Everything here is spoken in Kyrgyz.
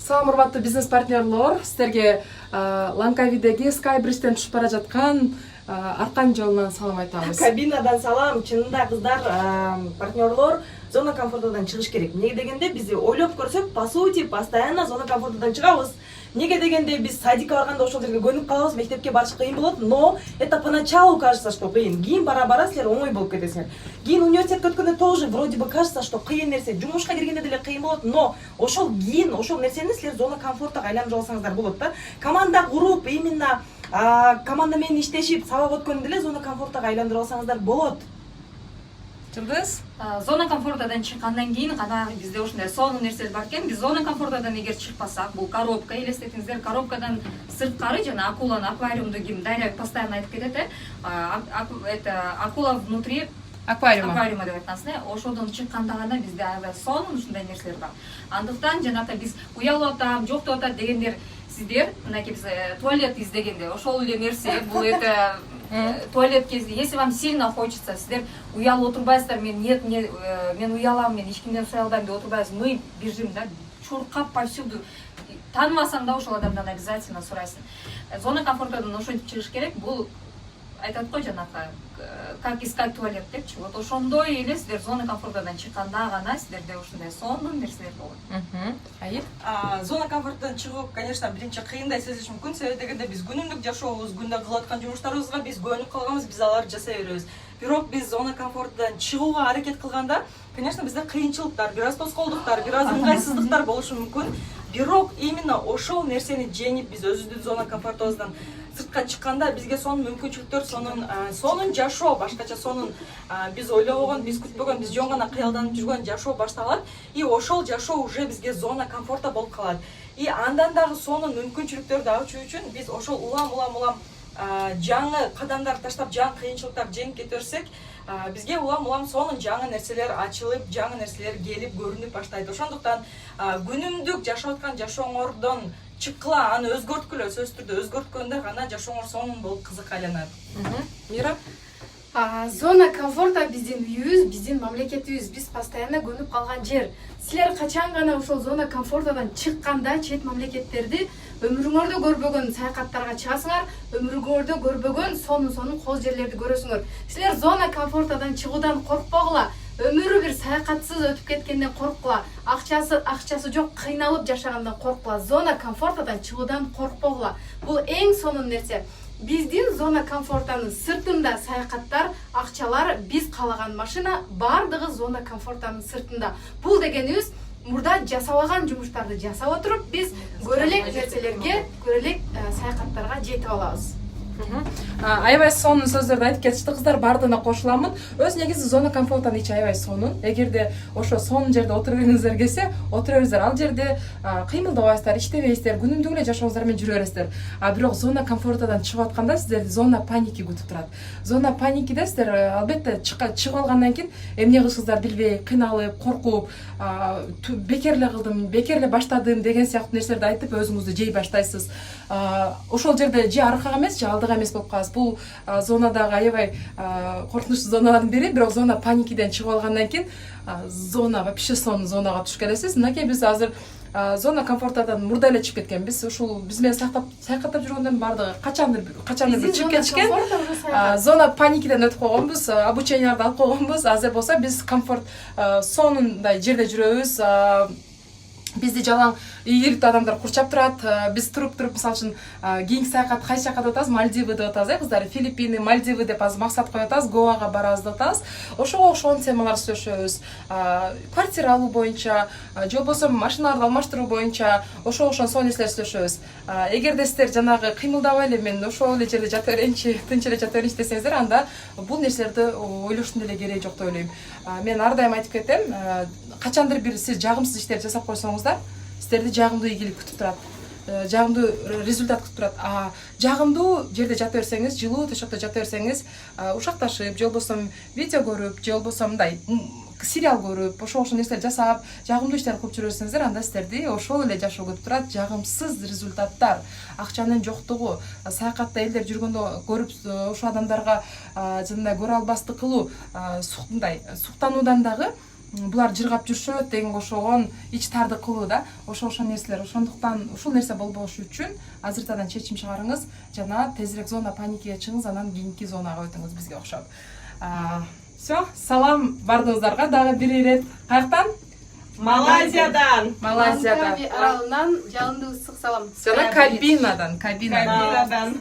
Салам урматтуу бизнес партнерлор, сіздерге Ланкавидеги Skybridge'тен түшүп бара жаткан Аркан жолунан салам айтабыз. Кабинадан салам, чынында кыздар, партнерлор зона комфортадан чыгыш керек. Неге дегенде биз ойлоп көрсөк, по сути, постоянно зона комфортадан чыгабыз. Неге дегенде биз садикке барганда ошол жерге көнүп калабыз, мектепке барыш кыйын болот, но это поначалу кажется, что кыйын. Кийин бара-бара силер оңой болуп кетесиңер. Кийин университетке өткөндө тоже вроде бы кажется, что кыйын нерсе, жумушка киргенде деле кыйын болот, но ошол кийин ошол нерсени силер зона комфортага айландырып алсаңыздар болот да. Команда куруп, именно команда менен иштешип, сабак өткөндө деле зона комфортага айландырып алсаңыздар болот. Жылдыз? Зона комфортадан чыккандан кийин гана бизде ушундай сонун нерселер бар экен. Биз зона комфортадан эгер чыкпасак, бул коробка, элестетиңиздер, коробкадан сырткары жана акуланы аквариумду ким Дарья постоянно айтып кетет, это акула внутри аквариума деп айтасыз, ошодон чыкканда гана бизде аябай сонун ушундай нерселер бар. Андыктан жанагы биз уялып атам, жоктоп атат дегендер сиздер, мынакей биз туалет издегенде ошол эле нерсе, бул это туалет кезде, если вам сильно хочется, сиздер уялып отурбайсыздар, мен уялам, мен эч сурай албайм деп отурбайсыз, мы бежим, да, чуркап повсюду. Тааныбасаң да ошол адамдан обязательно сурайсың. Зона комфортадан ошентип чыгыш керек, бул айтат го жанагы как искать туалет депчи. Вот ошондой эле сиздер зона комфортадан чыкканда гана сиздерде ушундай сонун нерселер болот. Айып? Зона комфорттан чыгуу, конечно, биринчи кыйындай сезилиши мүмкүн. Себеби дегенде биз күнүмдүк жашообуз, күндө кылып аткан жумуштарыбызга биз көнүп калганбыз, биз аларды жасай беребиз. Бирок биз зона комфорттан чыгууга аракет кылганда, конечно, бизде кыйынчылыктар, бир аз тоскоолдуктар, бир аз ыңгайсыздыктар болушу мүмкүн. Бирок именно ошол нерсени жеңип биз өзүбүздүн зона комфортубуздан сыртка чыкканда бизге сонун мүмкүнчүлүктөр, сонун жашоо, башкача сонун биз ойлобогон, биз күтпөгөн, биз жөн гана кыялданып жүргөн жашоо башталат. И ошол жашоо уже бизге зона комфорта болуп калат. И андан дагы сонун мүмкүнчүлүктөрдү ачуу үчүн биз ошол улам жаңы кадамдар таштап, жаңы кыйынчылыктарды жеңип кете берсек, бизге улам сонун жаңы нерселер ачылып, жаңы нерселер келип көрүнүп баштайт. Ошондуктан күнүмдүк жашап аткан жашооңордон чыккыла, аны өзгөрткүлө, сөзсүз түрдө өзгөрткөндө гана жашооңор сонун болуп кызык айланат. Мира? Зона комфорта биздин үйүбүз, биздин мамлекетибиз, биз постоянно көнүп калган жер. Силер качан гана ошол зона комфортадан чыкканда чет мамлекеттерди өмүрүңөрдө көрбөгөн саякаттарга чыгасыңар, өмүрүңөрдө көрбөгөн сонун кооз жерлерди көрөсүңөр. Силер зона комфортадан чыгуудан коркпогула, өмүрү бир саякатсыз өтүп кеткенден корккула, акчасы жок кыйналып жашагандан корккула, зона комфортадан чыгуудан коркпогула. Бул эң сонун нерсе. Биздин зона комфортанын сыртында саякаттар, акчалар, биз каалаган машина бардыгы зона комфортанын сыртында. Бул дегенибиз мурда жасабаган жумуштарды жасап отуруп, биз көрө элек нерселерге, көрө элек саякаттарга жетип алабыз. Аябай сонун сөздөрдү айтып кетишти кыздар, бардыгына кошуламын. Өз негизи зона комфортанын ичи аябай сонун. Эгерде ошо сонун жерде отура бергиңиздер келсе, отура бериңиздер. Ал жерде кыймылдабайсыздар, иштебейсиздер, күнүмдүк эле жашооңуздар менен жүрө бересиздер. Бирок зона комфортадан чыгып атканда сиздерди зона паники күтүп турат. Зона паникиде сиздер албетте чыгып алгандан кийин эмне кылышыңызды билбей, кыйналып, коркуп, бекер эле кылдым, бекер эле баштадым деген сыяктуу нерселерди айтып өзүңүздү жей баштайсыз. Ошол жерде же аркага эмес, же алдыга эмес болуп каласыз. Бул зонадагы аябай коркунучтуу зоналардын бири, бирок зона паникиден чыгып алгандан кийин зона вообще сонун зонага түшүп келесиз. Мынакей биз азыр зона комфортадан мурда эле чыгып кеткенбиз. Ушул биз менен саякаттап жүргөндөрдүн бардыгы качандыр чыгып кетишкен. Зона паникиден өтүп койгонбуз, обученияларды алып койгонбуз. Азыр болсо биз комфорт сонундай жерде жүрөбүз. Бизди жалаң ийгиликтүү адамдар курчап турат. Биз туруп, мисалы үчүн, кийинки саякат кайсы жака деп атабыз? Мальдивы деп атабыз, кыздар. Филиппины, Мальдивы деп азыр максат коюп атабыз, Гоага барабыз деп атабыз. Ошого окшогон темалар сүйлөшөбүз. Квартира алуу боюнча, же болбосо машиналарды алмаштыруу боюнча, ошого окшогон сонун нерселер сүйлөшөбүз. Эгерде сиздер жанагы кыймылдабай эле мен ошол эле жерде жата берейинчи, тынч эле жата берейинчи десеңиздер, анда бул нерселерди ойлоштун деле кереги жок деп ойлойм. Мен ар дайым айтып кетем, качандыр бир сиз жагымсыз иштерди жасап койсоңуздар, сиздерди жагымдуу ийгилик күтүп турат. Жагымдуу результат күтүп турат. Жагымдуу жерде жата берсеңиз, жылуу төшөктө жата берсеңиз, ушакташып, же болбосо видео көрүп, же болбосо мындай сериал көрүп, ошол нерселер жасап, жагымдуу иштер кылып жүрө берсеңиздер, анда сиздерди ошол эле жашоо күтүп турат. Жагымсыз результаттар, акчанын жоктугу, саякатта элдер жүргөндө көрүп, ошол адамдарга жандай көрө албастык кылуу, мындай суктануудан дагы булар жыргап жүрүшөт дегенге окшогон ич тардык кылуу да ошо нерселер. Ошондуктан ушул нерсе болбош үчүн азыртадан чечим чыгарыңыз жана тезирээк зона паникага чыгыңыз, анан кийинки зонага өтүңүз бизге окшоп. Все, салам бардыгыңыздарга дагы бир ирет. Каяктан? Малайзиядан. Малайзиядан. Лангкави аралынан жалынды ысык салам. Жана кабинадан. Кабинадан.